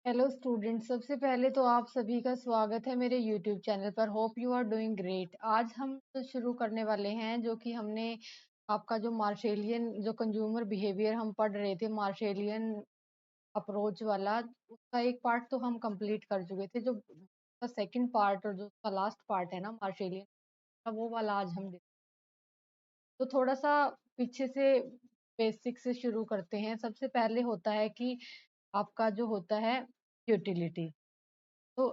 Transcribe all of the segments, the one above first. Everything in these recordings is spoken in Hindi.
हेलो स्टूडेंट, सबसे पहले तो आप सभी का स्वागत है मेरे यूट्यूब चैनल पर। Hope you are doing great. आज हम तो शुरू करने वाले हैं जो कि हमने आपका जो मार्शेलियन जो कंज्यूमर बिहेवियर हम पढ़ रहे थे, मार्शेलियन अप्रोच वाला, उसका एक पार्ट तो हम कंप्लीट कर चुके थे। जो उसका सेकंड पार्ट और जो उसका लास्ट पार्ट है ना मार्शेलियन का, वो वाला आज हम देख। तो थोड़ा सा पीछे से बेसिक से शुरू करते हैं। सबसे पहले होता है कि आपका जो होता है यूटिलिटी। तो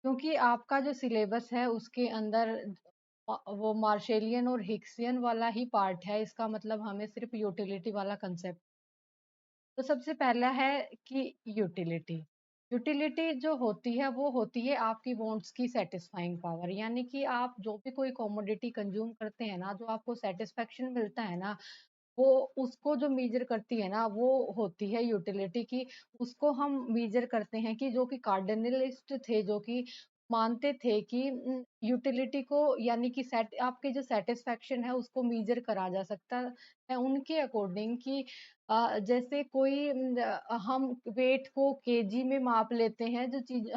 क्योंकि आपका जो सिलेबस है उसके अंदर वो मार्शेलियन और हिक्सियन वाला ही पार्ट है, इसका मतलब हमें सिर्फ यूटिलिटी वाला कंसेप्ट। तो सबसे पहला है कि यूटिलिटी। यूटिलिटी जो होती है वो होती है आपकी वांट्स की सेटिस्फाइंग पावर, यानी कि आप जो भी कोई कमोडिटी कंज्यूम करते हैं ना, जो आपको सेटिस्फेक्शन मिलता है ना, वो उसको जो मेजर करती है ना, वो होती है यूटिलिटी की। उसको हम मेजर करते हैं कि जो कि कार्डिनलिस्ट थे, जो कि मानते थे कि यूटिलिटी को, यानी कि सेट आपके जो सेटिस्फेक्शन है उसको मेजर करा जा सकता है उनके अकॉर्डिंग कि जैसे कोई हम वेट को केजी में माप लेते हैं, जो चीज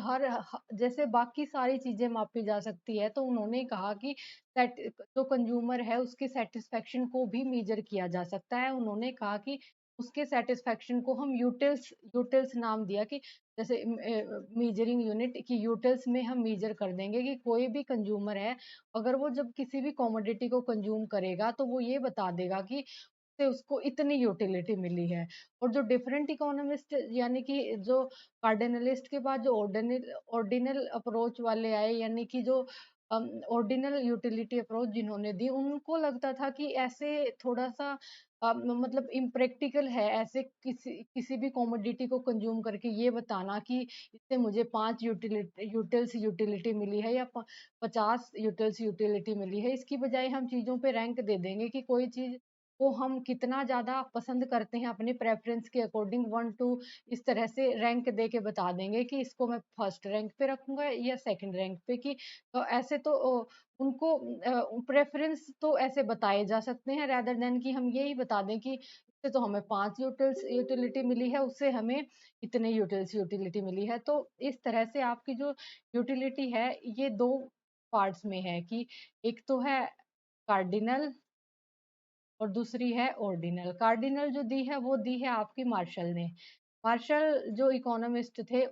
जैसे बाकी सारी चीजें मापी जा सकती है, तो उन्होंने कहा कि सेट जो कंज्यूमर है उसके सेटिस्फेक्शन को भी मेजर किया जा सकता है। उन्होंने कहा कि उसके सेटिस्फेक्शन को हम यूटिल्स यूटिल्स नाम दिया कि जैसे मेजरिंग यूनिट की यूटिल्स में हम मेजर कर देंगे कि कोई भी कंज्यूमर है, अगर वो जब किसी भी कमोडिटी को कंज्यूम करेगा तो वो ये बता देगा कि से उसको इतनी यूटिलिटी मिली है। और जो डिफरेंट इकोनॉमिस्ट, यानी कि जो कार्डिनलिस्ट के बाद जो ऑर्डिनल ऑर्डिनल अप्रोच वाले आए, यानी कि जो ऑर्डिनल यूटिलिटी अप्रोच जिन्होंने दी, उनको लगता था कि ऐसे थोड़ा सा मतलब इम्प्रैक्टिकल है ऐसे किसी किसी भी कमोडिटी को कंज्यूम करके ये बताना कि इससे मुझे 5 यूटिल्स यूटिलिटी मिली है या 50 यूटिल्स यूटिलिटी मिली है। इसकी बजाय हम चीज़ों पे रैंक दे देंगे कि कोई चीज़ को हम कितना ज़्यादा पसंद करते हैं, अपने प्रेफ़रेंस के अकॉर्डिंग 1 टू इस तरह से रैंक दे के बता देंगे कि इसको मैं फर्स्ट रैंक पे रखूँगा या सेकंड रैंक पे। कि ऐसे तो उनको प्रेफ़रेंस तो ऐसे बताए जा सकते हैं, रेदर देन कि हम यही बता दें कि इससे तो हमें 5 यूटिलिटी मिली है, उससे हमें इतने यूटिलिटी मिली है। तो इस तरह से आपकी जो यूटिलिटी है, ये 2 पार्ट्स में है कि एक तो है कार्डिनल और दूसरी है ऑर्डिनल। कार्डिनल जो दी है वो दी है आपकी मार्शल ने। मार्शल जो इकोनॉमिस्ट थे,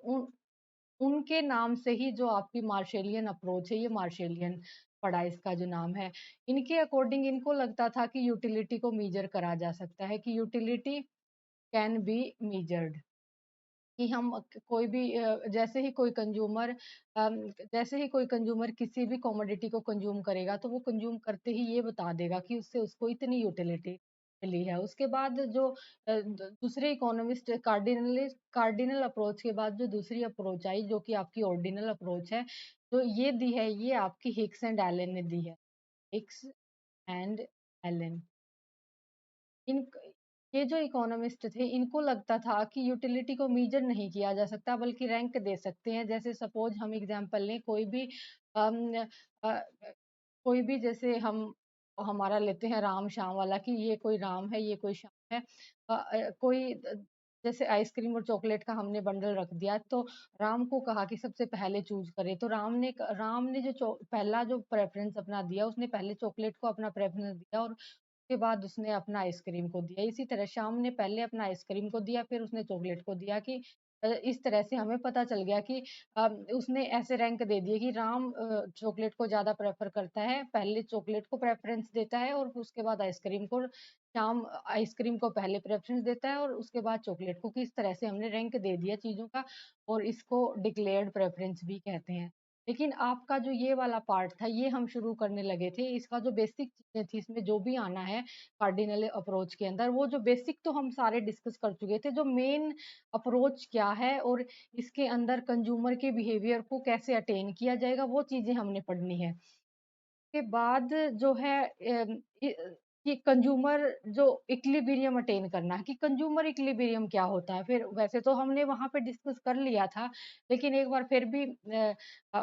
उनके नाम से ही जो आपकी मार्शेलियन अप्रोच है, ये मार्शेलियन पड़ा इसका जो नाम है। इनके अकॉर्डिंग इनको लगता था कि यूटिलिटी को मेजर करा जा सकता है, कि यूटिलिटी कैन बी मेजर्ड। कि हम कोई भी जैसे ही कोई कंज्यूमर किसी भी कमोडिटी को कंज्यूम करेगा, तो वो कंज्यूम करते ही ये बता देगा कि उससे उसको इतनी यूटिलिटी मिली है। उसके बाद जो दूसरे इकोनॉमिस्ट कार्डिनल अप्रोच के बाद जो दूसरी अप्रोच आई, जो कि आपकी ऑर्डिनल अप्रोच है, तो ये दी है, ये आपकी हिक्स एंड एलन ने दी है। हिक्स एंड एलन, इन ये जो इकोनॉमिस्ट थे, इनको लगता था कि यूटिलिटी को मेजर नहीं किया जा सकता, बल्कि रैंक दे सकते हैं। जैसे सपोज हम एग्जांपल लें, अम, अ, कोई भी, जैसे हम हमारा लेते हैं राम श्याम वाला, कि ये कोई राम है, ये कोई श्याम है। जैसे आइसक्रीम और चॉकलेट का हमने बंडल रख दिया, तो राम को कहा कि सबसे पहले चूज करे, तो राम ने जो पहला जो प्रेफरेंस अपना दिया, उसने पहले चॉकलेट को अपना प्रेफरेंस दिया और उसके बाद उसने अपना आइसक्रीम को दिया। इसी तरह श्याम ने पहले अपना आइसक्रीम को दिया, फिर उसने चॉकलेट को दिया। कि इस तरह से हमें पता चल गया कि उसने ऐसे रैंक दे दिए कि राम चॉकलेट को ज़्यादा प्रेफ़र करता है, पहले चॉकलेट को प्रेफ़रेंस देता है और उसके बाद आइसक्रीम को। श्याम आइसक्रीम को पहले प्रेफ़रेंस देता है और उसके बाद चॉकलेट को। किस तरह से हमने रैंक दे दिया चीज़ों का, और इसको डिक्लेयर्ड प्रेफ़रेंस भी कहते हैं। लेकिन आपका जो ये वाला पार्ट था, ये हम शुरू करने लगे थे। इसका जो बेसिक चीज़ें थी, इसमें जो भी आना है कार्डिनल अप्रोच के अंदर, वो जो बेसिक तो हम सारे डिस्कस कर चुके थे। जो मेन अप्रोच क्या है और इसके अंदर कंज्यूमर के बिहेवियर को कैसे अटेन किया जाएगा, वो चीज़ें हमने पढ़नी है। के बाद जो है कि कंज्यूमर जो इक्विलिब्रियम अटेन करना है, कि कंज्यूमर इक्विलिब्रियम क्या होता है। फिर वैसे तो हमने वहाँ पे डिस्कस कर लिया था, लेकिन एक बार फिर भी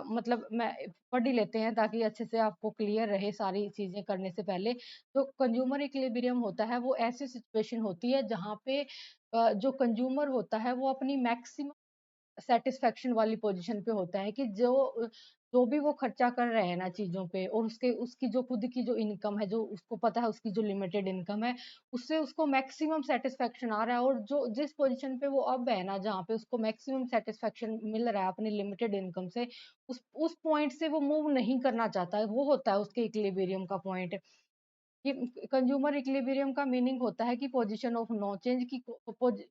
मतलब मैं पढ़ ही लेते हैं, ताकि अच्छे से आपको क्लियर रहे सारी चीज़ें करने से पहले। तो कंज्यूमर इक्विलिब्रियम होता है, वो ऐसी सिचुएशन होती है जहाँ पे जो कंज्यूमर होता है वो अपनी मैक्सिमम सेटिस्फेक्शन वाली पोजीशन पे होता है कि जो भी वो खर्चा कर रहे हैं ना चीजों पे, और उसके उसकी जो खुद की जो इनकम है, जो उसको पता है उसकी जो लिमिटेड इनकम है, उससे उसको मैक्सिमम सेटिस्फेक्शन आ रहा है। और जो जिस पोजीशन पे वो अब है ना, जहाँ पे उसको मैक्सिमम सेटिस्फेक्शन मिल रहा है अपनी लिमिटेड इनकम से, उस पॉइंट से वो मूव नहीं करना चाहता है। वो होता है उसके इक्विलिब्रियम का पॉइंट। ये कंज्यूमर इक्विलिब्रियम का मीनिंग होता है कि पोजीशन ऑफ नो चेंज, की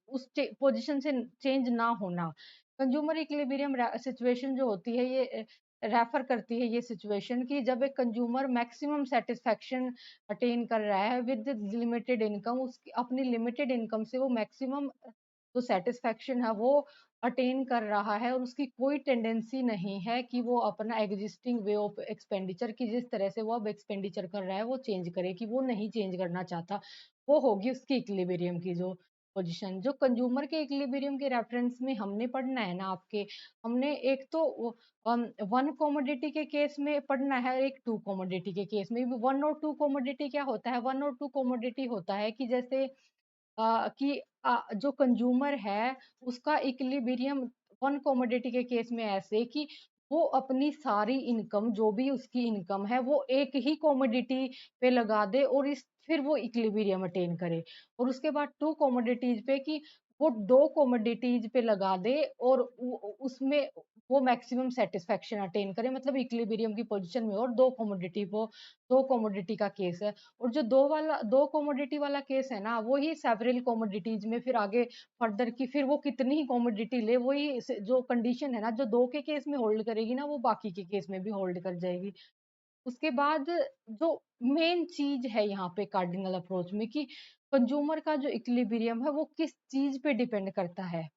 उस पोजीशन से चेंज ना होना। कंज्यूमर इक्विलिब्रियम सिचुएशन जो होती है, ये रेफर करती है ये सिचुएशन की जब एक कंज्यूमर मैक्सिमम सेटिस्फेक्शन अटेन कर रहा है विद लिमिटेड इनकम, उसकी अपनी लिमिटेड इनकम से वो मैक्सिमम जो सेटिस्फेक्शन है वो अटेन कर रहा है, और उसकी कोई टेंडेंसी नहीं है कि वो अपना एग्जिस्टिंग वे ऑफ एक्सपेंडिचर की जिस तरह से वो अब एक्सपेंडिचर कर रहा है वो चेंज करे, कि वो नहीं चेंज करना चाहता। वो होगी उसकी इक्विलिब्रियम की जो पोजीशन। जो कंज्यूमर के इक्विलिब्रियम के रेफरेंस में हमने पढ़ना है ना आपके, हमने एक तो वन कमोडिटी के केस में पढ़ना है, एक टू कमोडिटी के केस में भी। वन और टू कमोडिटी क्या होता है? वन और टू कमोडिटी होता है कि जैसे कि जो कंज्यूमर है उसका इक्विलिब्रियम वन कमोडिटी के केस में ऐसे कि वो अपनी सारी इनकम, जो भी उसकी इनकम है, वो एक ही कमोडिटी पे लगा दे और इस फिर वो इक्विलिब्रियम अटेन करे। और उसके बाद टू कमोडिटीज पे कि वो दो कमोडिटीज पे लगा दे और उसमें वो मैक्सिमम सेटिस्फेक्शन अटेन करे, मतलब इक्विलिब्रियम की पोजीशन में। और दो कमोडिटी का केस है। और जो दो कमोडिटी वाला केस है ना, वो ही सेवरल कमोडिटीज में फिर आगे फर्दर की फिर वो कितनी ही कमोडिटी ले, वही जो कंडीशन है ना, जो दो के केस में होल्ड करेगी ना, वो बाकी के केस में भी होल्ड कर जाएगी। उसके बाद जो मेन चीज है यहाँ पे कार्डिनल अप्रोच में, कि कंज्यूमर का जो इक्विलिब्रियम है वो किस चीज पे डिपेंड करता है,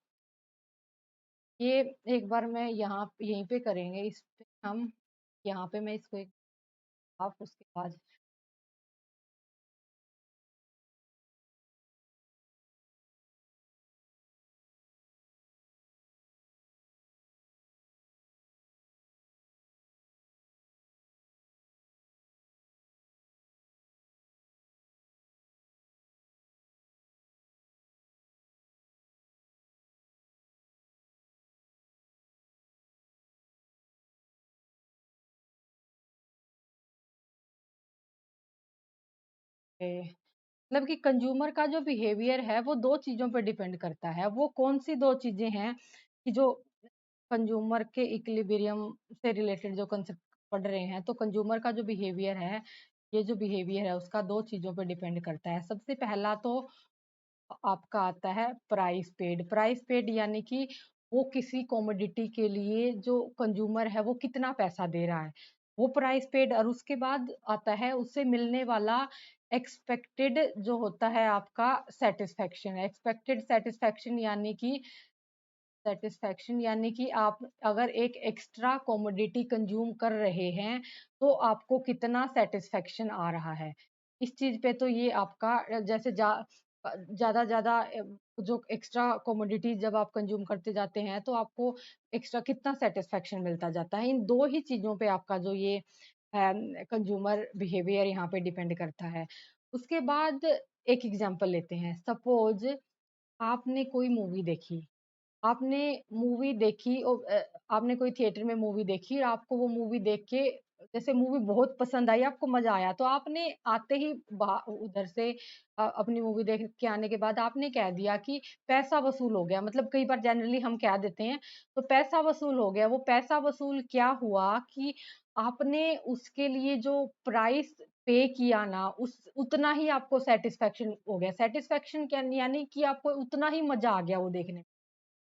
ये एक बार मैं यहाँ यहीं पे करेंगे इस पे हम। यहाँ पे मैं इसको एक आप उसके बाद मतलब कि कंज्यूमर का जो बिहेवियर है वो दो चीजों पर डिपेंड करता है। वो कौन सी दो चीजें हैं कि जो कंज्यूमर के इक्विलिब्रियम से रिलेटेड जो कंसेप्ट पढ़ रहे हैं, तो कंज्यूमर का जो बिहेवियर है, ये जो बिहेवियर है उसका दो चीजों पर डिपेंड करता है। सबसे पहला तो आपका आता है प्राइस पेड। प्राइस पेड यानी कि वो किसी कमोडिटी के लिए जो कंज्यूमर है वो कितना पैसा दे रहा है, वो प्राइस पेड। और उसके बाद आता है उससे मिलने वाला एक्सपेक्टेड जो होता है आपका सेटिस्फेक्शन। एक्सपेक्टेड सेटिस्फेक्शन यानी कि आप अगर एक एक्स्ट्रा कमोडिटी कंज्यूम कर रहे हैं तो आपको कितना सेटिस्फेक्शन आ रहा है। इस चीज पे तो ये आपका जैसे ज्यादा ज्यादा जो एक्स्ट्रा कमोडिटीज जब आप कंज्यूम करते जाते हैं तो आपको एक्स्ट्रा कितना सेटिस्फेक्शन मिलता जाता है। इन दो ही चीजों पे आपका जो ये कंज्यूमर बिहेवियर यहाँ पे डिपेंड करता है। उसके बाद एक एग्जांपल लेते हैं। सपोज आपने कोई मूवी देखी, आपने मूवी देखी और आपने कोई थिएटर में मूवी देखी और आपको वो मूवी देख के जैसे मूवी बहुत पसंद आई, आपको मजा आया, तो आपने आते ही उधर से अपनी मूवी देख के आने के बाद आपने कह दिया कि पैसा वसूल हो गया। मतलब कई बार जनरली हम कह देते हैं तो पैसा वसूल हो गया। वो पैसा वसूल क्या हुआ कि आपने उसके लिए जो प्राइस पे किया ना, उस उतना ही आपको सेटिस्फेक्शन हो गया। सेटिस्फेक्शन क्या यानी कि आपको उतना ही मजा आ गया वो देखने में,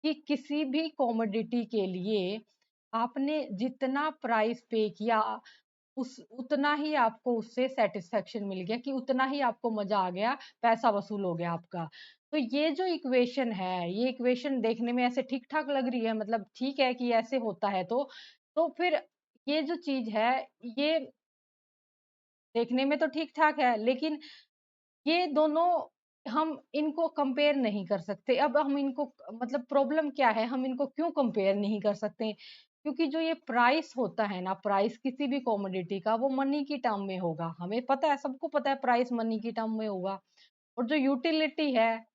कि किसी भी कमोडिटी के लिए आपने जितना प्राइस पे किया उस उतना ही आपको उससे सेटिस्फेक्शन मिल गया, कि उतना ही आपको मजा आ गया, पैसा वसूल हो गया आपका। तो ये जो इक्वेशन है, ये इक्वेशन देखने में ऐसे ठीक ठाक लग रही है, मतलब ठीक है कि ऐसे होता है। तो फिर ये जो चीज है, ये देखने में तो ठीक ठाक है, लेकिन ये दोनों हम इनको कंपेयर नहीं कर सकते। अब हम इनको मतलब प्रॉब्लम क्या है, हम इनको क्यों कंपेयर नहीं कर सकते? क्योंकि जो ये प्राइस होता है ना, प्राइस किसी भी कमोडिटी का वो मनी की टर्म में होगा। हमें पता है, सबको पता है प्राइस मनी की टर्म में होगा। और जो यूटिलिटी है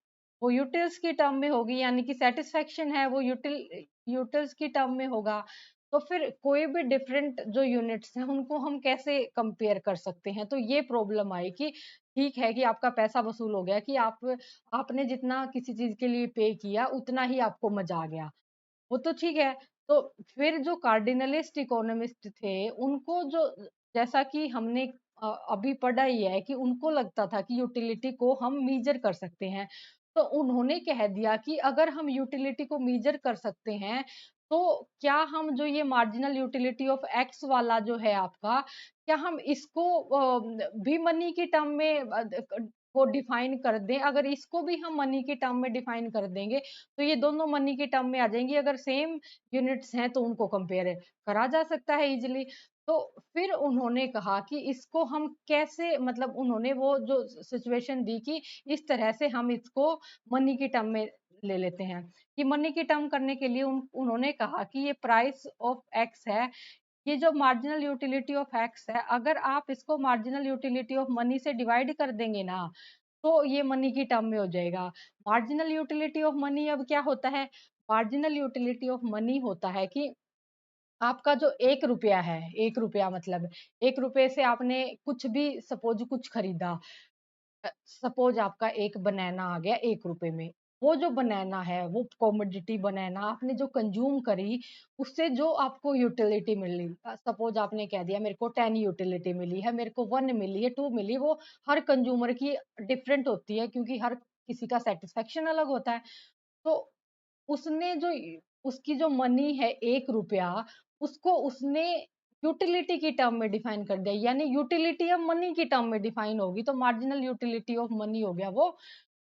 वो यूटिल्स की टर्म में होगी, यानी कि सेटिस्फेक्शन है वो यूटिल्स की टर्म में होगा। तो फिर कोई भी डिफरेंट जो यूनिट्स हैं उनको हम कैसे कंपेयर कर सकते हैं? तो ये प्रॉब्लम आई कि ठीक है कि आपका पैसा वसूल हो गया, कि आपने जितना किसी चीज के लिए पे किया उतना ही आपको मजा आ गया, वो तो ठीक है। तो फिर जो कार्डिनलिस्ट इकोनॉमिस्ट थे, उनको जो, जैसा कि हमने अभी पढ़ा ही है, कि उनको लगता था कि यूटिलिटी को हम मीजर कर सकते हैं। तो उन्होंने कह दिया कि अगर हम यूटिलिटी को मीजर कर सकते हैं, तो क्या हम जो ये मार्जिनल यूटिलिटी ऑफ एक्स वाला जो है आपका, क्या हम इसको भी मनी की टर्म में वो डिफाइन कर दें? अगर इसको भी हम मनी की टर्म में डिफाइन कर देंगे, तो ये दोनों मनी की टर्म में आ जाएंगी। अगर सेम यूनिट्स हैं तो उनको कंपेयर करा जा सकता है इजीली। तो फिर उन्होंने कहा कि इसको हम कैसे, मतलब उन्होंने वो जो सिचुएशन दी कि इस तरह से हम इसको मनी की टर्म में ले लेते हैं। कि मनी की टर्म करने के लिए उन्होंने कहा कि ये प्राइस ऑफ एक्स है, ये जो मार्जिनल यूटिलिटी ऑफ एक्स है, अगर आप इसको मार्जिनल यूटिलिटी ऑफ मनी से डिवाइड कर देंगे ना, तो ये मनी की टर्म में हो जाएगा। मार्जिनल यूटिलिटी ऑफ मनी अब क्या होता है? मार्जिनल यूटिलिटी ऑफ मनी होता है कि आपका जो 1 रुपया है, 1 रुपया मतलब 1 रुपए से आपने कुछ भी सपोज़ कुछ खरीदा, सपोज आपका एक बनाना आ गया 1 रुपए में। वो जो बनाना है, वो कमोडिटी बनाना आपने जो कंज्यूम करी, उससे जो आपको यूटिलिटी मिली, सपोज आपने कह दिया मेरे को 10 यूटिलिटी मिली है, मेरे को 1 मिली है, 2 मिली, वो हर कंज्यूमर की डिफरेंट होती है, क्योंकि हर किसी का सेटिस्फेक्शन अलग होता है। तो उसने जो उसकी जो मनी है 1 रुपया, उसको उसने यूटिलिटी की टर्म में डिफाइन कर दिया, यानी यूटिलिटी अब मनी की टर्म में डिफाइन होगी, तो मार्जिनल यूटिलिटी ऑफ मनी हो गया वो।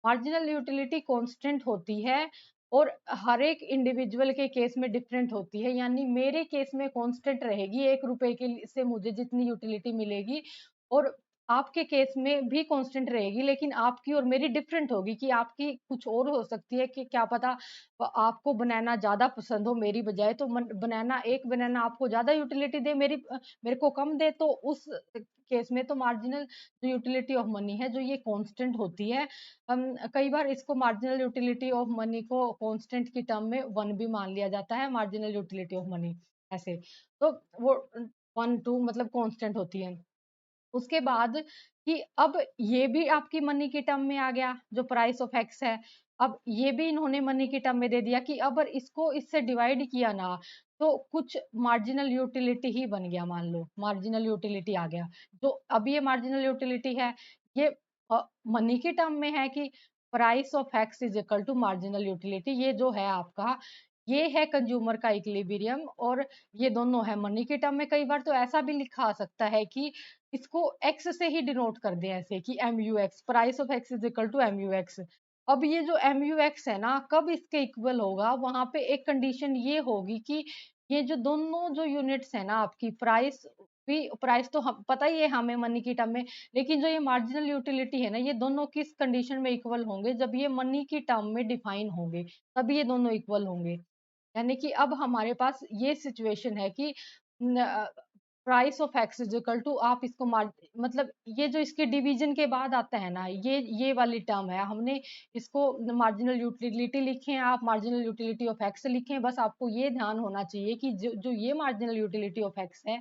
मार्जिनल यूटिलिटी कांस्टेंट होती है और हर एक इंडिविजुअल के केस में डिफरेंट होती है, यानी मेरे केस में कांस्टेंट रहेगी, 1 रुपए से मुझे जितनी यूटिलिटी मिलेगी, और आपके केस में भी कांस्टेंट रहेगी, लेकिन आपकी और मेरी डिफरेंट होगी, कि आपकी कुछ और हो सकती है, कि क्या पता आपको बनाना ज्यादा पसंद हो मेरी बजाय, तो बनाना, एक बनाना आपको ज्यादा यूटिलिटी दे, मेरे को कम दे, तो उस केस में तो मार्जिनल जो यूटिलिटी ऑफ मनी है, जो ये कांस्टेंट होती है। हम कई बार इसको मार्जिनल यूटिलिटी ऑफ मनी को कांस्टेंट की टर्म में 1 भी मान लिया जाता है, मार्जिनल यूटिलिटी ऑफ मनी ऐसे। तो वो 1 2 मतलब कांस्टेंट होती है। उसके बाद कि अब ये भी आपकी मनी की टर्म में आ गया, जो प्राइस ऑफ एक्स है। अब ये भी इन्होंने मनी की टर्म में दे दिया, कि अगर इसको इससे डिवाइड किया ना, तो कुछ मार्जिनल यूटिलिटी ही बन गया, मान लो मार्जिनल यूटिलिटी आ गया। जो अब ये मार्जिनल यूटिलिटी है, ये मनी की टर्म में है, कि price of x is equal to marginal utility. ये जो है आपका, ये है कंज्यूमर का इक्विलिब्रियम, और ये दोनों है मनी की टर्म में। कई बार तो ऐसा भी लिखा आ सकता है कि इसको एक्स से ही डिनोट कर दें, ऐसे कि M U X, price of x is equal to M U X. अब ये जो एम यू एक्स है ना, कब इसके इक्वल होगा? वहां पे एक कंडीशन ये होगी कि ये जो दोनों जो यूनिट्स है ना आपकी, प्राइस भी, प्राइस तो हम पता ही है हमें मनी की टर्म में, लेकिन जो ये मार्जिनल यूटिलिटी है ना, ये दोनों किस कंडीशन में इक्वल होंगे? जब ये मनी की टर्म में डिफाइन होंगे, तभी ये दोनों इक्वल होंगे। यानी कि अब हमारे पास ये सिचुएशन है कि price of x is equal to, आप इसको मतलब ये जो इसके डिवीजन के बाद आता है ना, ये वाली टर्म है, हमने इसको मार्जिनल यूटिलिटी लिखे, आप मार्जिनल यूटिलिटी ऑफ एक्स लिखें। बस आपको ये ध्यान होना चाहिए कि जो जो ये मार्जिनल यूटिलिटी ऑफ एक्स है,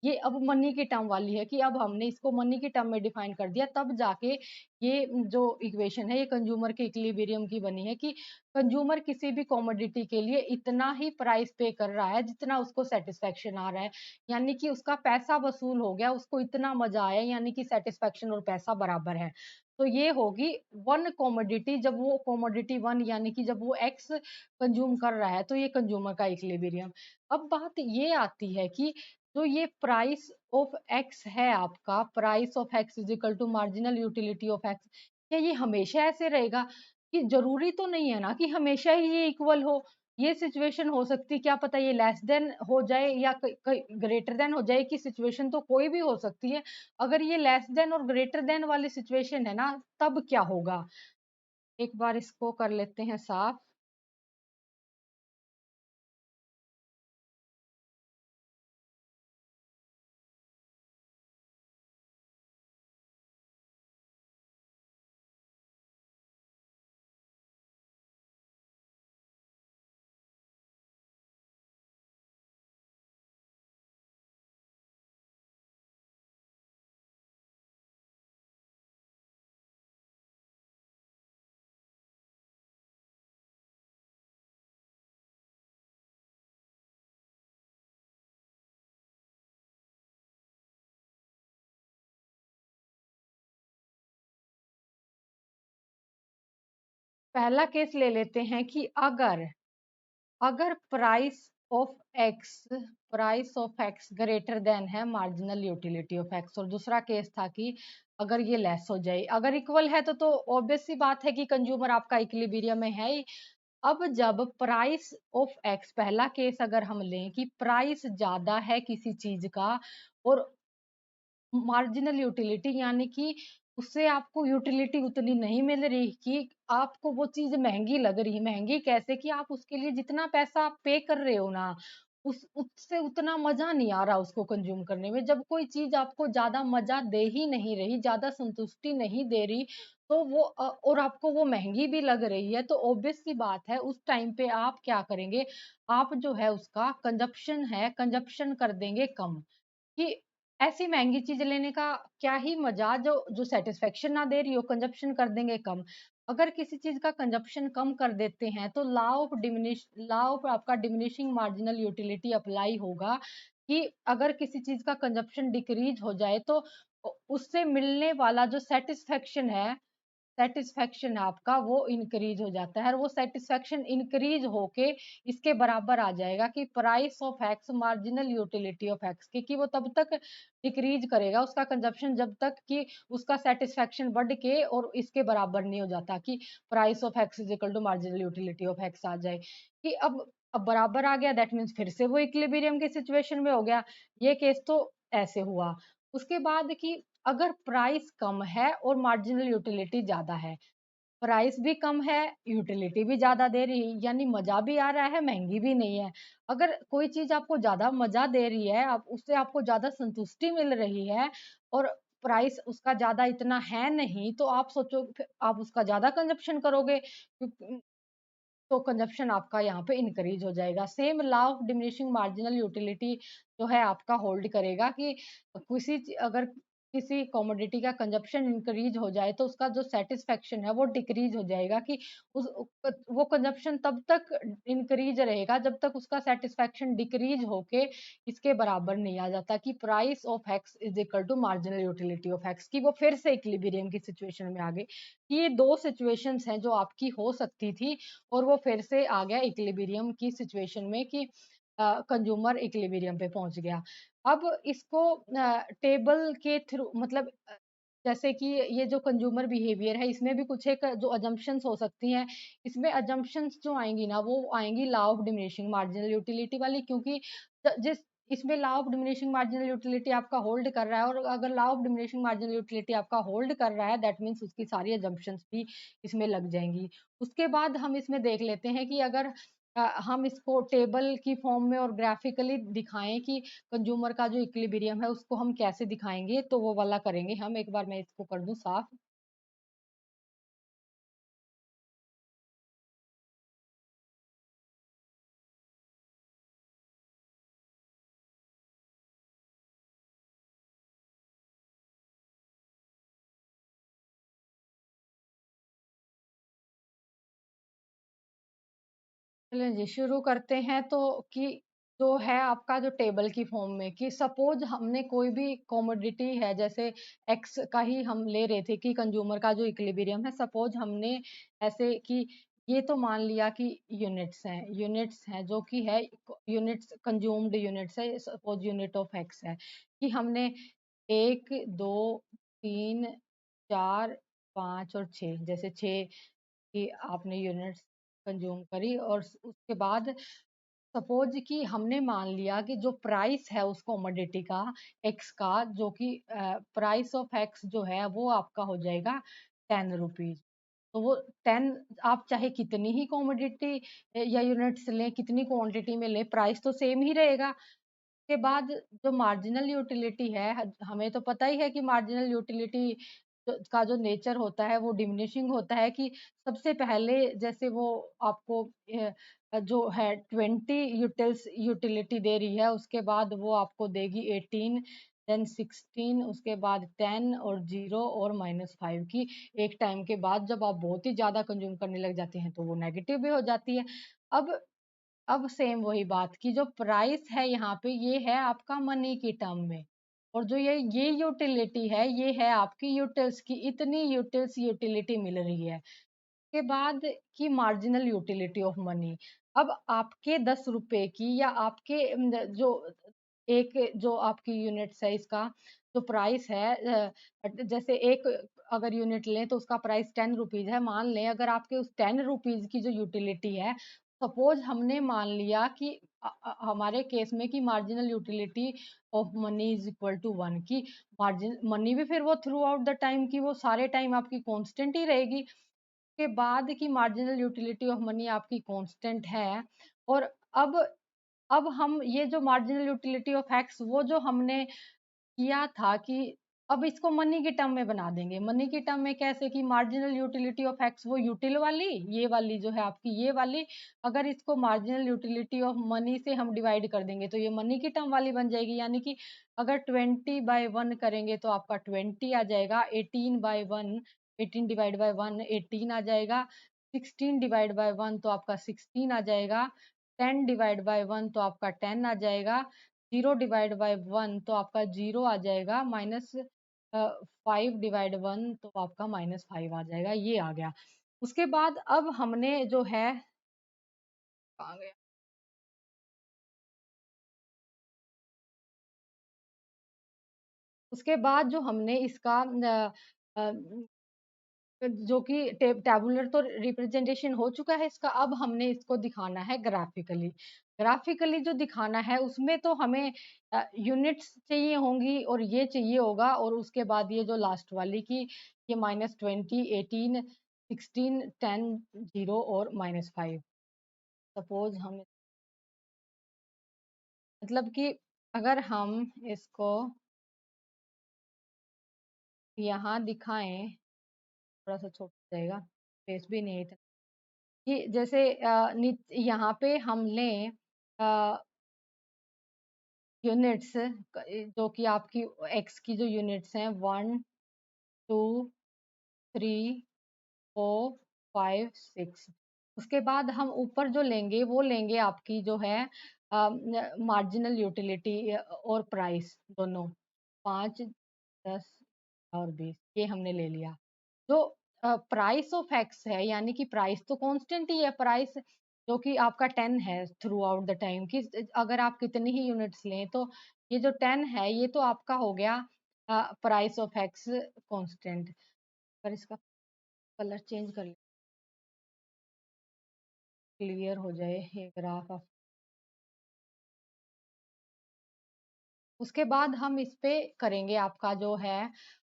ये अब मनी की टर्म वाली है, कि अब हमने इसको मनी की टर्म में डिफाइन कर दिया, तब जाके ये जो इक्वेशन है, ये कंज्यूमर के इक्विलिब्रियम की बनी है, कि कंज्यूमर किसी भी कमोडिटी के लिए इतना ही प्राइस पे कर रहा है जितना उसको सेटिस्फेक्शन आ रहा है, यानी कि उसका पैसा वसूल हो गया, उसको इतना मजा आया, यानी कि सेटिस्फेक्शन और पैसा बराबर है। तो ये होगी वन कमोडिटी, जब वो कमोडिटी वन, यानी कि जब वो एक्स कंज्यूम कर रहा है, तो ये कंज्यूमर का इक्विलिब्रियम। अब बात ये आती है कि जो ये प्राइस ऑफ एक्स है आपका, price of x is equal to marginal utility of X, क्या ये हमेशा ऐसे रहेगा? कि जरूरी तो नहीं है ना कि हमेशा ही ये इक्वल हो। ये सिचुएशन हो सकती, क्या पता ये लेस देन हो जाए या ग्रेटर देन हो जाए, की सिचुएशन तो कोई भी हो सकती है। अगर ये लेस देन और ग्रेटर देन वाली सिचुएशन है ना, तब क्या होगा? एक बार इसको कर लेते हैं साफ। पहला केस ले लेते हैं कि अगर अगर price of x greater than है मार्जिनल यूटिलिटी ऑफ एक्स, और दूसरा केस था कि अगर ये लेस हो जाए, अगर इक्वल है तो ऑब्वियस सी बात है कि कंज्यूमर आपका इक्विलिब्रियम में है ही। अब जब प्राइस ऑफ एक्स, पहला केस अगर हम लें कि प्राइस ज्यादा है किसी चीज का और मार्जिनल यूटिलिटी यानी कि उससे आपको यूटिलिटी उतनी नहीं मिल रही कि आपको वो चीज महंगी लग रही। महंगी कैसे कि आप उसके लिए जितना पैसा आप पे कर रहे हो ना, उस उससे उतना मजा नहीं आ रहा उसको कंज्यूम करने में। जब कोई चीज आपको ज्यादा मजा दे ही नहीं रही, ज्यादा संतुष्टि नहीं दे रही, तो वो और आपको वो महंगी भी लग रही है, तो ऑब्वियस सी बात है उस टाइम पे आप क्या करेंगे, आप जो है उसका कंजप्शन कर देंगे कम। कि ऐसी महंगी चीज लेने का क्या ही मजा जो जो सेटिस्फेक्शन ना दे रही हो, कंजप्शन कर देंगे कम। अगर किसी चीज का कंजप्शन कम कर देते हैं तो लॉ ऑफ आपका डिमिनिशिंग मार्जिनल यूटिलिटी अप्लाई होगा कि अगर किसी चीज का कंजप्शन डिक्रीज हो जाए तो उससे मिलने वाला जो सेटिस्फेक्शन आपका वो इंक्रीज हो जाता है, और वो सेटिस्फेक्शन इंक्रीज होके इसके बराबर आ जाएगा कि price of x marginal utility of x, क्योंकि वो तब तक डिक्रीज करेगा उसका कंजप्शन जब तक कि उसका सेटिस्फेक्शन बढ़ के और इसके बराबर नहीं हो जाता कि price of x is equal to marginal utility of x आ जाए। कि अब बराबर आ गया, दैट मीन्स फिर से वो इक्विलिब्रियम की सिचुएशन में हो गया। ये केस तो ऐसे हुआ। उसके बाद कि अगर प्राइस कम है और मार्जिनल यूटिलिटी ज्यादा है, प्राइस भी कम है, यूटिलिटी भी ज्यादा दे रही है, यानी मजा भी आ रहा है, महंगी भी नहीं है। अगर कोई चीज आपको ज्यादा मजा दे रही है, आप उससे आपको ज्यादा संतुष्टि मिल रही है, और प्राइस उसका ज्यादा इतना है नहीं, तो आप सोचो आप उसका ज्यादा कंजप्शन करोगे, तो कंजप्शन आपका यहाँ पे इंक्रीज हो जाएगा। Same law of diminishing marginal utility जो है आपका होल्ड करेगा कि अगर किसी कमोडिटी का कंजप्शन इंक्रीज हो जाए तो उसका जो सेटिस्फेक्शन है वो डिक्रीज हो जाएगा। कि उस वो कंजप्शन तब तक इंक्रीज रहेगा जब तक उसका सेटिस्फेक्शन डिक्रीज होके इसके बराबर नहीं आ जाता कि price of x is equal to marginal utility of X, की वो फिर से इक्विलिब्रियम की सिचुएशन में आ गई। ये दो सिचुएशंस हैं जो आपकी हो सकती थी, और वो फिर से आ गया इक्विलिब्रियम की सिचुएशन में कि कंज्यूमर इक्विलिब्रियम पे पहुंच गया। अब इसको टेबल के थ्रू मतलब जैसे कि ये जो कंज्यूमर बिहेवियर है इसमें भी कुछ एक जो अजम्पशंस हो सकती हैं। इसमें अजम्पशंस जो आएंगी ना वो आएंगी law of diminishing marginal utility वाली, क्योंकि जिस इसमें law of diminishing marginal utility आपका होल्ड कर रहा है, और अगर law of diminishing marginal utility आपका होल्ड कर रहा है दैट मीन्स उसकी सारी अजम्पशंस भी इसमें लग जाएंगी। उसके बाद हम इसमें देख लेते हैं कि अगर हम इसको टेबल की फॉर्म में और ग्राफिकली दिखाएं कि कंज्यूमर का जो इक्विलिब्रियम है उसको हम कैसे दिखाएंगे, तो वो वाला करेंगे हम। एक बार मैं इसको कर दूं साफ। चलें जी शुरू करते हैं। तो कि जो है आपका जो टेबल की फॉर्म में कि सपोज हमने कोई भी कमोडिटी है, जैसे एक्स का ही हम ले रहे थे कि कंज्यूमर का जो इक्विलिब्रियम है, सपोज हमने ऐसे कि ये तो मान लिया कि यूनिट्स हैं जो कि है यूनिट्स कंज्यूम्ड यूनिट्स है, सपोज यूनिट ऑफ एक्स है कि हमने एक, दो, तीन, चार, पाँच और छः, जैसे छः कि आपने यूनिट्स कंज्यूम करी। और उसके बाद सपोज कि हमने मान लिया कि जो प्राइस है उस कमोडिटी का एक्स का, जो कि प्राइस ऑफ एक्स जो है वो आपका हो जाएगा 10 रुपीज। तो वो 10, आप चाहे कितनी ही कमोडिटी या यूनिट्स लें, कितनी क्वांटिटी में लें, प्राइस तो सेम ही रहेगा। के बाद जो मार्जिनल यूटिलिटी है, हमें तो पता ही है कि मार्जिनल यूटिलिटी का जो नेचर होता है वो डिमिनिशिंग होता है। कि सबसे पहले जैसे वो आपको जो है 20 यूटिलिटी दे रही है, उसके बाद वो आपको देगी 18, देन 16, उसके बाद 10 और 0 और -5 की। एक टाइम के बाद जब आप बहुत ही ज्यादा कंज्यूम करने लग जाते हैं तो वो नेगेटिव भी हो जाती है। अब अब सेम वही बात की जो प्राइस है यहाँ पे ये है आपका मनी की टर्म में, और जो ये यूटिलिटी है ये है आपकी यूटिल्स की, इतनी यूटिलिटी मिल रही है। के बाद की मार्जिनल यूटिलिटी ऑफ मनी। अब आपके 10 रुपए की या आपके जो एक जो आपकी यूनिट्स है इसका जो प्राइस है, जैसे एक अगर यूनिट लें तो उसका प्राइस 10 रुपीज़ है। मान लें अगर आपके उस 10 रुपीज़ की जो यूटिलिटी है, सपोज़ हमने मान लिया कि हमारे केस में कि marginal utility of money is equal to 1, कि मार्जिन मनी भी फिर वो थ्रू आउट द टाइम की वो सारे टाइम आपकी कांस्टेंट ही रहेगी। के बाद की मार्जिनल यूटिलिटी ऑफ मनी आपकी कांस्टेंट है। और अब अब हम ये जो मार्जिनल यूटिलिटी ऑफ एक्स वो जो हमने किया था कि अब इसको मनी के टर्म में बना देंगे। मनी के टर्म में कैसे कि मार्जिनल यूटिलिटी ऑफ एक्स वो यूटिल वाली, ये वाली जो है आपकी ये वाली, अगर इसको मार्जिनल यूटिलिटी ऑफ मनी से हम डिवाइड कर देंगे तो ये मनी की टर्म वाली बन जाएगी। यानी कि अगर 20/1 करेंगे तो आपका 20 आ जाएगा, 18/1 18 डिवाइड बाय 1 18 आ जाएगा, 16 डिवाइड बाय 1 तो आपका 16 आ जाएगा, 10 डिवाइड बाय 1 तो आपका 10 आ जाएगा, 0 डिवाइड बाय 1 तो आपका 0 आ जाएगा, माइनस 5 डिवाइड 1 तो आपका -5 आ जाएगा। ये आ गया। उसके बाद अब हमने जो है कहाँ गया? उसके बाद जो हमने इसका अ, जो कि टैबुलर तो रिप्रेजेंटेशन हो चुका है इसका, अब हमने इसको दिखाना है ग्राफिकली। ग्राफिकली जो दिखाना है उसमें तो हमें यूनिट्स चाहिए होंगी और ये चाहिए होगा, और उसके बाद ये जो लास्ट वाली की ये -20 18 16 10 0 और -5। सपोज हम मतलब कि अगर हम इसको यहाँ दिखाएं, थोड़ा सा छोटा जाएगा, स्पेस भी नहीं है कि जैसे यहाँ पे हम लें यूनिट्स, जो कि आपकी एक्स की जो यूनिट्स हैं 1 2 3 4 5 6। उसके बाद हम ऊपर जो लेंगे वो लेंगे आपकी जो है मार्जिनल यूटिलिटी और प्राइस दोनों, 5 10 और 20 ये हमने ले लिया। जो प्राइस ऑफ एक्स है यानी कि प्राइस तो कांस्टेंट ही है, प्राइस जो कि आपका 10 है थ्रू आउट द टाइम की, अगर आप कितनी ही यूनिट्स लें तो ये जो 10 है ये तो आपका हो गया प्राइस ऑफ एक्स कांस्टेंट। पर इसका कलर चेंज कर क्लियर हो जाए ये ग्राफ। उसके बाद हम इस पे करेंगे आपका जो है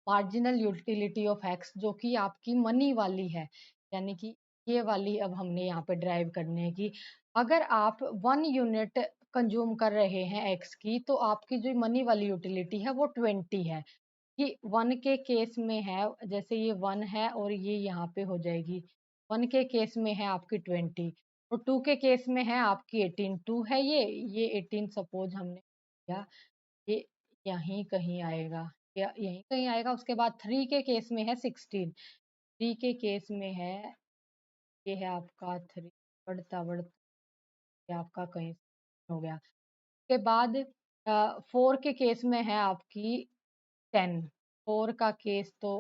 मार्जिनल यूटिलिटी ऑफ एक्स जो कि आपकी मनी वाली है। यानी कि ये वाली अब हमने यहाँ पे ड्राइव करने है कि अगर आप 1 यूनिट कंज्यूम कर रहे हैं एक्स की तो आपकी जो मनी वाली यूटिलिटी है वो 20 है। कि 1 के केस में है, जैसे ये 1 है और ये यहाँ पे हो जाएगी, 1 के केस में है आपकी 20 और 2 के केस में है आपकी 18। 2 है ये 18 सपोज हमने किया, ये यहीं कहीं आएगा या यहीं कहीं आएगा। उसके बाद 3 के केस में है 16, 3 के केस में है ये है आपका 3, बढ़ता बढ़ता ये आपका कहीं हो गया। उसके बाद 4 के केस में है आपकी 10, 4 का केस तो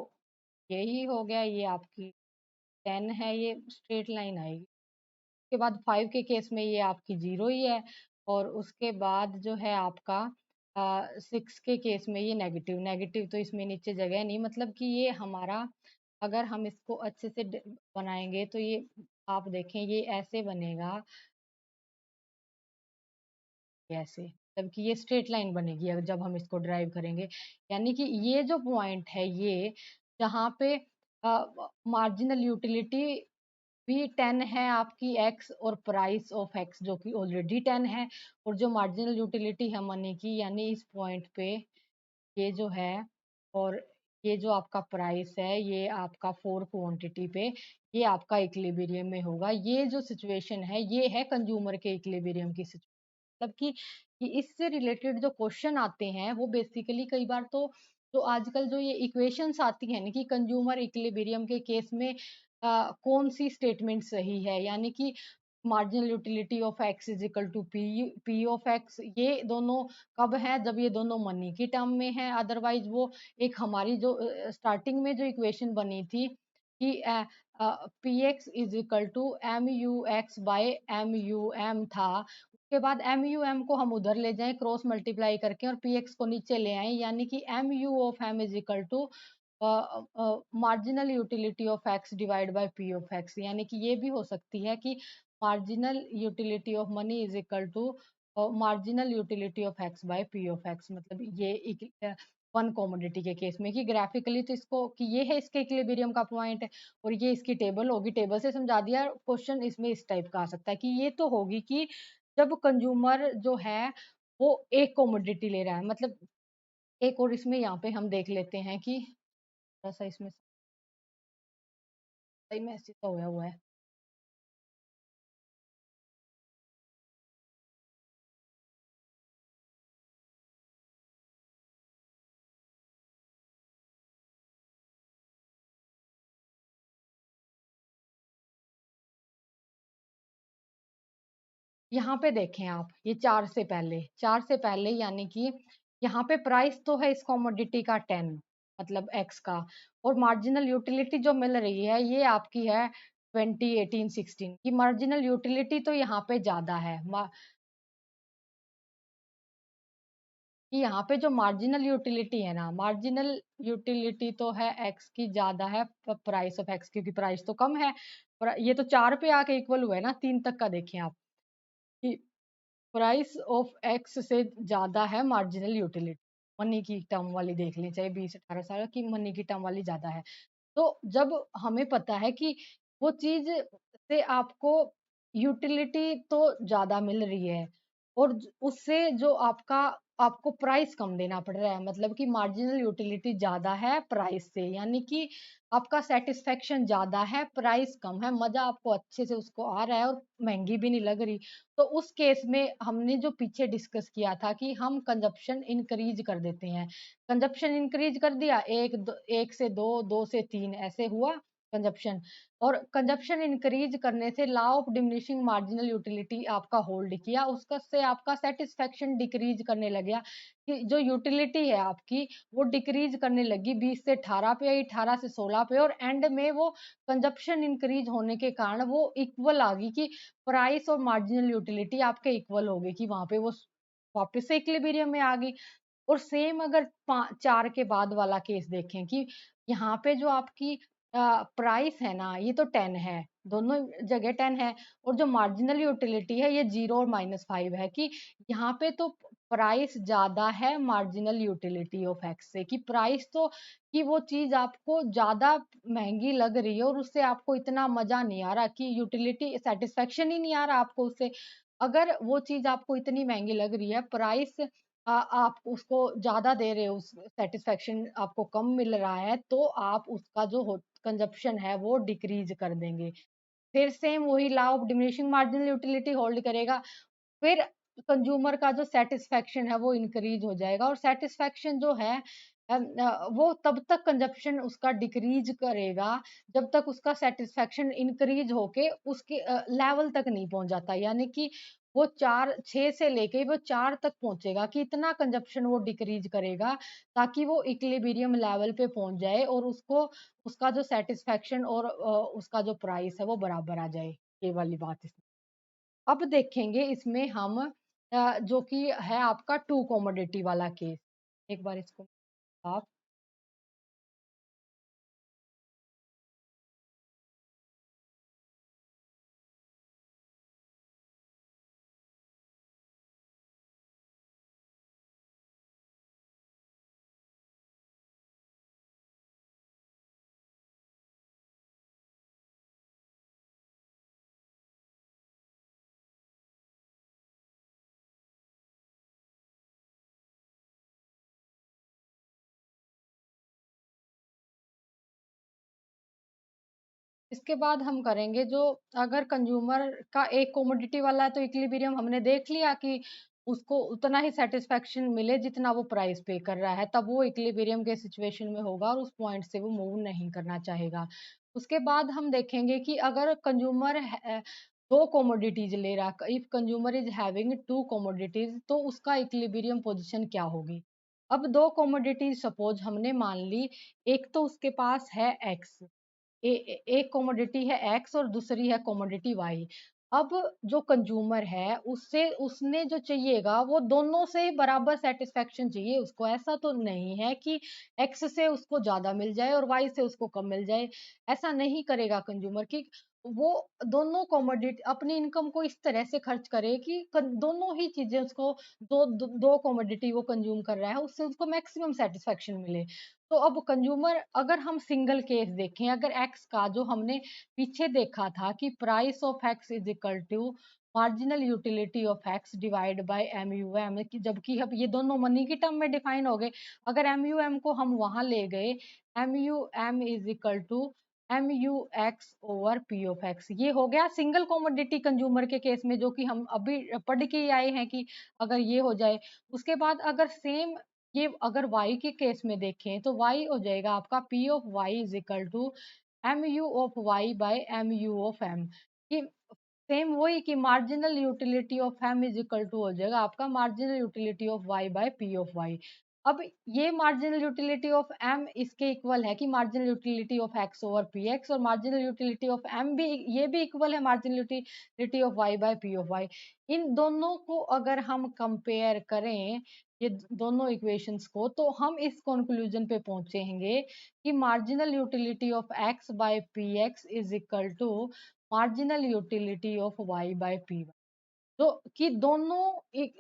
यही हो गया, ये आपकी 10 है, ये स्ट्रेट लाइन आएगी। उसके बाद 5 के केस में ये आपकी 0 ही है, और उसके बाद जो है आपका 6 के केस में ये नेगेटिव, नेगेटिव तो इसमें नीचे जगह नहीं, मतलब कि ये हमारा अगर हम इसको अच्छे से बनाएंगे तो ये आप देखें ये ऐसे बनेगा, ऐसे मतलब कि ये स्ट्रेट लाइन बनेगी जब हम इसको ड्राइव करेंगे। यानी कि ये जो पॉइंट है ये जहाँ पे मार्जिनल यूटिलिटी भी 10 है आपकी एक्स और प्राइस ऑफ एक्स जो कि ऑलरेडी 10 है, और जो मार्जिनल यूटिलिटी है मनी की यानी इस पॉइंट पे ये जो है, और ये जो आपका प्राइस है ये आपका 4 क्वांटिटी पे ये आपका इक्विलिब्रियम में होगा। ये जो सिचुएशन है ये है कंज्यूमर के इक्विलिब्रियम की सिचुएशन। मतलब कि इससे रिलेटेड जो क्वेश्चन आते हैं वो बेसिकली कई बार तो आजकल जो ये इक्वेशंस आती हैं ना कि कंज्यूमर इक्विलिब्रियम के केस में कौन सी स्टेटमेंट सही है, यानी कि marginal utility of x is equal to p p of x, ये दोनों कब है जब ये दोनों मनी की टर्म में है। अदरवाइज वो एक हमारी जो स्टार्टिंग में जो इक्वेशन बनी थी कि p x is equal to M U x by M U M था। उसके बाद एम यू एम को हम उधर ले जाएं क्रॉस मल्टीप्लाई करके और पी एक्स को नीचे ले आए, यानी कि M U of M is equal to marginal utility of x divide by p of x. यानी कि ये भी हो सकती है कि marginal utility of money is equal to marginal utility of x by p of x. मतलब ये वन कॉमोडिटी के केस में कि ग्राफिकली तो इसको कि ये है इसके इक्विलिब्रियम का पॉइंट और ये इसकी टेबल होगी, टेबल से समझा दिया। क्वेश्चन इसमें इस टाइप का आ सकता है कि ये तो होगी कि जब कंज्यूमर जो है वो एक कॉमोडिटी ले रहा है, मतलब एक। और इसमें यहाँ पे हम देख लेते हैं कि थोड़ा सा इसमें सही मैसेज तो हुआ हुआ है। यहाँ पे देखें आप, ये चार से पहले यानी कि यहाँ पे प्राइस तो है इस कॉमोडिटी का 10, मतलब एक्स का। और मार्जिनल यूटिलिटी जो मिल रही है ये आपकी है 2018-16 की। मार्जिनल यूटिलिटी तो यहाँ पे ज्यादा है कि यहाँ पे जो मार्जिनल यूटिलिटी है ना, मार्जिनल यूटिलिटी तो है एक्स की ज्यादा है प्राइस ऑफ एक्स, क्योंकि प्राइस तो कम है। ये तो 4 पे आके इक्वल हुआ है ना, 3 तक का देखें आप कि प्राइस ऑफ एक्स से ज्यादा है मार्जिनल यूटिलिटी। मनी की टर्म वाली देख लें, चाहे 20-18 साल की, मनी की टर्म वाली ज्यादा है। तो जब हमें पता है कि वो चीज से आपको यूटिलिटी तो ज्यादा मिल रही है और उससे जो आपको प्राइस कम देना पड़ रहा है, मतलब कि मार्जिनल यूटिलिटी ज्यादा है प्राइस से, यानी कि आपका सेटिस्फेक्शन ज्यादा है प्राइस कम है, मजा आपको अच्छे से उसको आ रहा है और महंगी भी नहीं लग रही। तो उस केस में हमने जो पीछे डिस्कस किया था कि हम कंजप्शन इंक्रीज कर देते हैं। कंजप्शन इंक्रीज कर दिया, एक से दो, दो से तीन, ऐसे हुआ कंजप्शन। और कंजप्शन इंक्रीज करने से law of diminishing marginal utility आपका होल्ड किया, उसका से आपका सेटिस्फेक्शन डिक्रीज करने लग गया कि जो यूटिलिटी है आपकी वो डिक्रीज करने लगी 20 से 18 पे आई, 18 से 16 पे, और एंड में वो कंजप्शन इंक्रीज होने के कारण वो इक्वल आ गई कि प्राइस और मार्जिनल यूटिलिटी आपके इक्वल हो गई, कि वहां पे वो वापस से इक्विलिब्रियम में आ गई। और सेम अगर 4 के बाद वाला केस देखें कि यहाँ पे जो आपकी प्राइस है ना ये तो 10 है, दोनों जगह 10 है, और जो मार्जिनल यूटिलिटी है ये 0 और -5 है, कि यहाँ पे तो प्राइस ज्यादा है मार्जिनल यूटिलिटी ऑफ एक्स से, कि प्राइस तो कि वो चीज आपको ज्यादा महंगी लग रही है और उससे आपको इतना मजा नहीं आ रहा, कि यूटिलिटी सेटिस्फेक्शन ही नहीं आ रहा आपको उससे। अगर वो चीज आपको इतनी महंगी लग रही है, प्राइस आप उसको ज्यादा दे रहे हो, उस सेटिस्फेक्शन आपको कम मिल रहा है, तो आप उसका जो कंजप्शन है वो डिक्रीज कर देंगे। फिर सेम वही law of diminishing marginal utility hold करेगा। फिर कंज्यूमर का जो सेटिस्फेक्शन है वो इंक्रीज हो जाएगा, और सेटिस्फेक्शन जो है वो तब तक कंजप्शन उसका डिक्रीज करेगा जब तक उसका सेटिस्फेक्शन इंक्रीज होके उसके लेवल तक नहीं पहुंच जाता, यानी कि वो 6 से लेके वो 4 तक पहुंचेगा, कि इतना कंजप्शन वो डिक्रीज करेगा ताकि वो इक्विलिब्रियम लेवल पे पहुंच जाए और उसको उसका जो सेटिस्फेक्शन और उसका जो प्राइस है वो बराबर आ जाए। ये वाली बात इसमें। अब देखेंगे इसमें हम जो कि है आपका टू कॉमोडिटी वाला केस। एक बार इसको आप इसके बाद हम करेंगे जो, अगर कंज्यूमर का एक कॉमोडिटी वाला है तो इक्विलिब्रियम हमने देख लिया कि उसको उतना ही सेटिस्फेक्शन मिले जितना वो प्राइस पे कर रहा है, तब वो इक्विलिब्रियम के सिचुएशन में होगा और उस पॉइंट से वो मूव नहीं करना चाहेगा। उसके बाद हम देखेंगे कि अगर कंज्यूमर दो कॉमोडिटीज ले रहा, if consumer is having two commodities, तो उसका इक्विलिब्रियम पोजीशन क्या होगी। अब दो कॉमोडिटीज सपोज हमने मान ली, एक तो उसके पास है एक्स, एक कमोडिटी है एक्स और दूसरी है कमोडिटी वाई। अब जो कंज्यूमर है उससे उसने जो चाहिएगा वो दोनों से बराबर सेटिस्फेक्शन चाहिए उसको। ऐसा तो नहीं है कि एक्स से उसको ज्यादा मिल जाए और वाई से उसको कम मिल जाए। ऐसा नहीं करेगा कंज्यूमर कि वो दोनों कमोडिटी अपनी इनकम को इस तरह से खर्च करे कि दोनों ही चीजें उसको दो कमोडिटी वो कंज्यूम कर रहा है उससे उसको मैक्सिमम सेटिस्फेक्शन मिले। तो अब कंज्यूमर अगर हम सिंगल केस देखें, अगर एक्स का जो हमने पीछे देखा था कि price of x is equal to marginal utility of x divide by M U M, जबकि अब ये दोनों मनी की टर्म में डिफाइन हो गए। अगर एम यू एम को हम वहां ले गए, M U M is equal to M U x over p of x, ये हो गया सिंगल कॉमोडिटी कंज्यूमर के केस में जो कि हम अभी पढ़ के आए हैं कि अगर ये हो जाए। उसके बाद अगर सेम ये अगर y के केस में देखें तो y हो जाएगा आपका p of y is equal to M U of y by M U of m, कि सेम वही कि marginal utility of m is equal to हो जाएगा आपका marginal utility of y by p of y। अब ये मार्जिनल यूटिलिटी ऑफ m इसके इक्वल है कि marginal utility of x over px, और मार्जिनल यूटिलिटी ऑफ m भी ये भी इक्वल है marginal utility of y by p of y। इन दोनों को अगर हम कंपेयर करें, ये दोनों इक्वेशंस को, तो हम इस कंक्लूजन पे पहुंचेंगे कि marginal utility of x by p x is equal to marginal utility of y by p. तो कि दोनों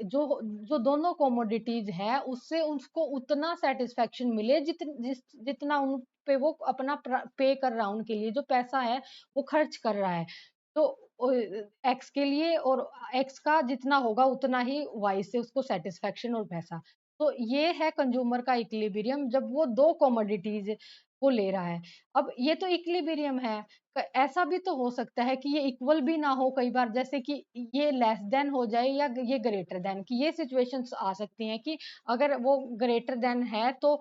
जो जो दोनों कमोडिटीज है उससे उसको उतना सेटिस्फेक्शन मिले जितना उन पे वो अपना पे कर रहा है, उनके लिए जो पैसा है वो खर्च कर रहा है। तो एक्स के लिए, और एक्स का जितना होगा उतना ही वाई से उसको सेटिस्फेक्शन और पैसा। तो ये है कंज्यूमर का इक्विलिब्रियम जब वो दो कमोडिटीज को ले रहा है। अब ये तो इक्विलिब्रियम है, ऐसा भी तो हो सकता है कि ये इक्वल भी ना हो कई बार, जैसे कि ये लेस देन हो जाए या ये ग्रेटर देन, की ये सिचुएशंस आ सकती हैं कि अगर वो ग्रेटर देन है तो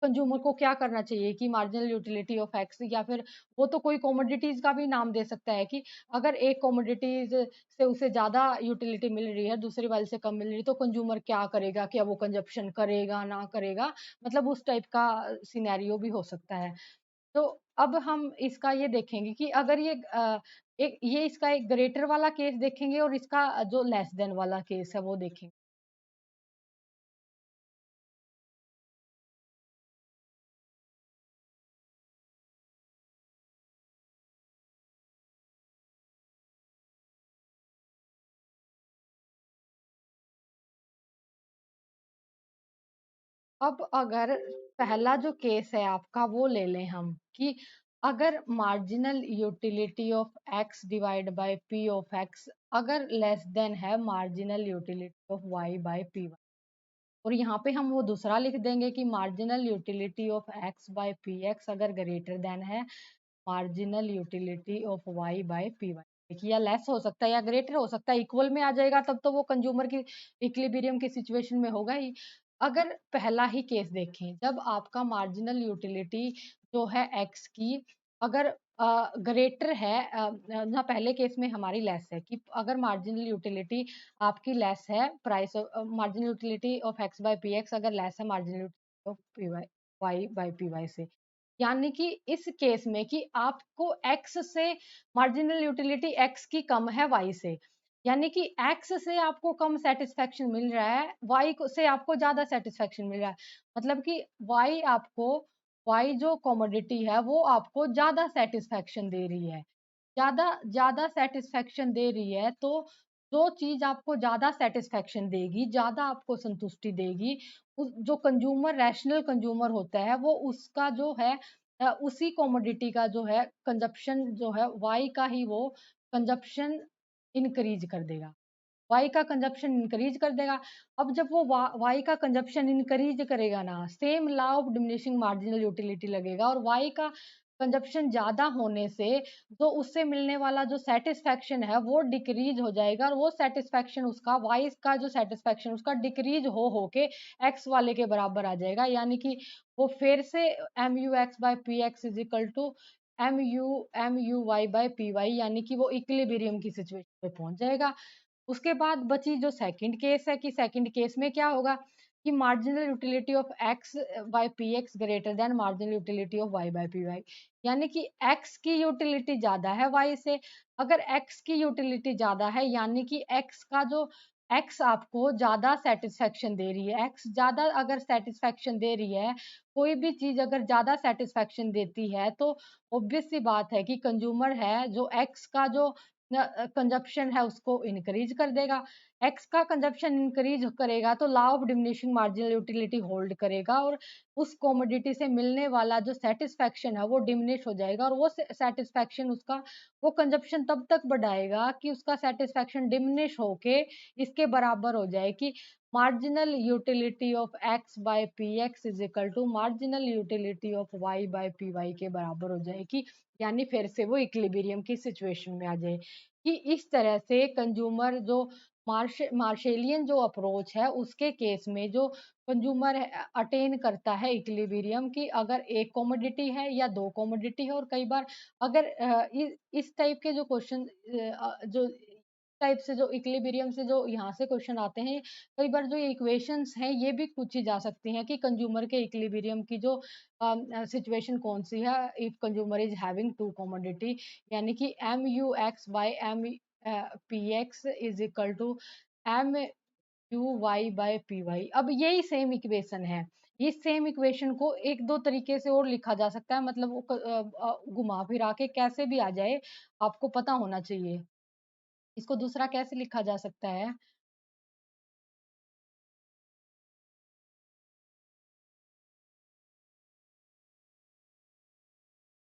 कंज्यूमर को क्या करना चाहिए कि मार्जिनल यूटिलिटी ऑफ एक्स, या फिर वो तो कोई कमोडिटीज का भी नाम दे सकता है कि अगर एक कमोडिटीज से उसे ज्यादा यूटिलिटी मिल रही है दूसरी वाले से कम मिल रही है तो कंज्यूमर क्या करेगा, क्या वो कंजप्शन करेगा ना करेगा, मतलब उस टाइप का सिनेरियो भी हो सकता है। तो अब हम इसका ये देखेंगे कि अगर ये एक ये इसका एक ग्रेटर वाला केस देखेंगे और इसका जो लेस देन वाला केस है वो देखेंगे। अब अगर पहला जो केस है आपका वो ले लें हम कि अगर marginal utility of x divide by p of x अगर लेस देन है marginal utility of y by p, और यहाँ पे हम वो दूसरा लिख देंगे कि marginal utility of x by p x अगर ग्रेटर देन है marginal utility of y by p y. देखिए, या लेस हो सकता है या ग्रेटर हो सकता है, इक्वल में आ जाएगा तब तो वो कंज्यूमर की इक्विलिब्रियम की सिचुएशन में होगा ही। अगर पहला ही केस देखें जब आपका मार्जिनल यूटिलिटी जो है एक्स की अगर ग्रेटर है, ना पहले केस में हमारी लेस है कि अगर मार्जिनल यूटिलिटी आपकी लेस है price marginal utility of x by p x अगर लेस है marginal utility of p y y by p y से, यानी कि इस केस में कि आपको x से मार्जिनल यूटिलिटी x की कम है y से, यानी कि x से आपको कम सेटिस्फेक्शन मिल रहा है, y से आपको ज्यादा सेटिस्फेक्शन मिल रहा है। मतलब कि y आपको y जो कमोडिटी है वो आपको ज्यादा सेटिस्फेक्शन दे रही है, ज्यादा ज्यादा सेटिस्फेक्शन दे रही है। तो जो चीज आपको ज्यादा सेटिस्फेक्शन देगी, ज्यादा आपको संतुष्टि देगी, जो कंज्यूमर रैशनल कंज्यूमर होता है वो उसका जो है उसी कमोडिटी का जो है कंजप्शन जो है वाई का ही वो कंजप्शन इंक्रीज कर देगा, वाई का कंजप्शन इंक्रीज कर देगा। अब जब वो वाई का कंजप्शन इंक्रीज करेगा ना, same law of diminishing marginal utility लगेगा, और वाई का कंजप्शन ज्यादा होने से जो उससे मिलने वाला जो सेटिस्फेक्शन है वो डिक्रीज हो जाएगा, और वो सेटिस्फेक्शन उसका वाई का जो सेटिस्फेक्शन उसका डिक्रीज हो के एक्स वाले के बराबर आ जाएगा, यानी कि वो फिर से M U x by p x is equal to M U y by p y, यानी कि वो इक्विलिब्रियम की सिचुएशन पे पहुंच जाएगा। उसके बाद बची जो सेकंड केस है कि सेकंड केस में क्या होगा कि marginal utility of x by p x greater than marginal utility of y by p y, यानी कि एक्स की यूटिलिटी ज़्यादा है वाई से। अगर एक्स की यूटिलिटी ज़्यादा है यानी कि एक्स का जो एक्स आपको ज़्यादा सैटिस्फैक्शन दे रही है, एक्स ज़्यादा अगर सैटिस्फैक्शन दे रही है, कोई भी चीज़ अगर ज़्यादा सैटिस्फैक्शन देती है तो ऑब्वियस सी बात है कि कंज्यूमर है जो एक्स का जो कंजप्शन है उसको इंक्रीज कर देगा। एक्स का कंजप्शन इंक्रीज करेगा तो law of diminishing marginal utility hold करेगा और उस कमोडिटी से मिलने वाला जो सेटिस्फैक्शन है वो डिमिनिश हो जाएगा और वो सेटिस्फैक्शन उसका वो कंजप्शन तब तक बढ़ाएगा कि उसका सेटिस्फैक्शन डिमिनिश होके इसके बराबर हो जाए कि marginal utility of x by p x is equal to marginal utility of y by p y के बराबर हो जाए कि यानी फिर से वो इक्विलिब्रियम की सिचुएशन में आ जाए कि इस तरह से कंज्यूमर जो मार्शेलियन जो अप्रोच है उसके केस में जो कंज्यूमर अटेन करता है इक्विलिब्रियम की अगर एक कमोडिटी है या दो कमोडिटी है और कई बार अगर इस टाइप के जो क्वेश्चन जो टाइप से जो इक्विलिब्रियम से जो यहाँ से क्वेश्चन आते हैं कई बार जो इक्वेशंस हैं ये भी पूछी जा सकती हैं कि कंज्यूमर के इक्विलिब्रियम की जो सिचुएशन कौन सी है if consumer is having two commodity यानी कि M U x by M p x is equal to M U y by p y. अब यही सेम इक्वेशन है, इस सेम इक्वेशन को एक दो तरीके से और लिखा जा सकता है मतलब वो घुमा फिरा के कैसे भी आ जाए आपको पता होना चाहिए। इसको दूसरा कैसे लिखा जा सकता है?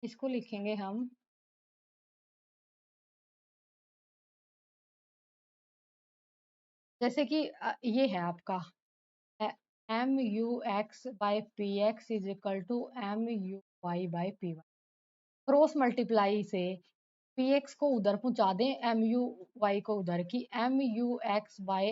इसको लिखेंगे हम जैसे कि ये है आपका M U x by p x is equal to M U y by p y. Cross multiply से पी एक्स को उधर पहुंचा दें एम यू वाई को उधर की M U x by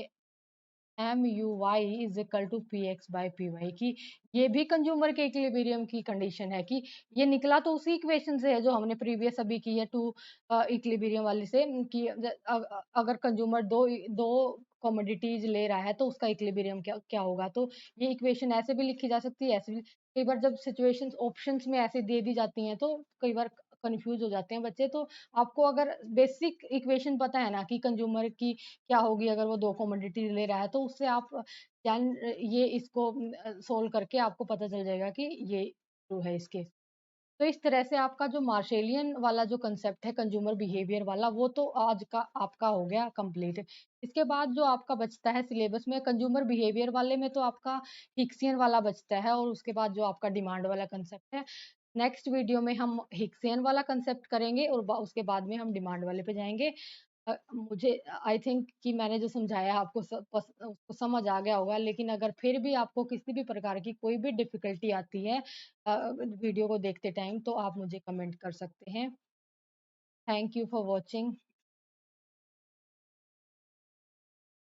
M U y is equal to p x by p y की ये भी कंज्यूमर के इक्विलिब्रियम की कंडीशन है कि ये निकला तो उसी इक्वेशन से है जो हमने प्रीवियस अभी की है टू इक्विलिब्रियम वाली से कि अगर कंज्यूमर दो दो कमोडिटीज ले रहा है तो उसका इक्विलिब्रियम क्या क्या होगा तो ये इक्वेशन ऐसे भी लिखी जा सकती है ऐसे भी कई बार जब सिचुएशंस ऑप्शंस में ऐसे दे दी जाती हैं तो कई बार कंफ्यूज हो जाते हैं बच्चे तो आपको अगर बेसिक इक्वेशन पता है ना कि कंज्यूमर की क्या होगी अगर वो दो कमोडिटीज ले रहा है तो उससे आप जान ये इसको सोल्व करके आपको पता चल जाएगा कि ये ट्रू है इसके। तो इस तरह से आपका जो मार्शेलियन वाला जो कंसेप्ट है कंज्यूमर बिहेवियर वाला वो तो आज का आपका हो गया कंप्लीट। इसके बाद जो आपका बचता है सिलेबस में कंज्यूमर बिहेवियर वाले में तो आपका हिक्सियन वाला बचता है और उसके बाद जो आपका डिमांड वाला कंसेप्ट है नेक्स्ट वीडियो में हम हिक्सियन वाला कंसेप्ट करेंगे और उसके बाद में हम डिमांड वाले पे जाएंगे। मुझे आई थिंक कि मैंने जो समझाया आपको उसको समझ आ गया होगा लेकिन अगर फिर भी आपको किसी भी प्रकार की कोई भी डिफिकल्टी आती है वीडियो को देखते टाइम तो आप मुझे कमेंट कर सकते हैं। Thank you for watching.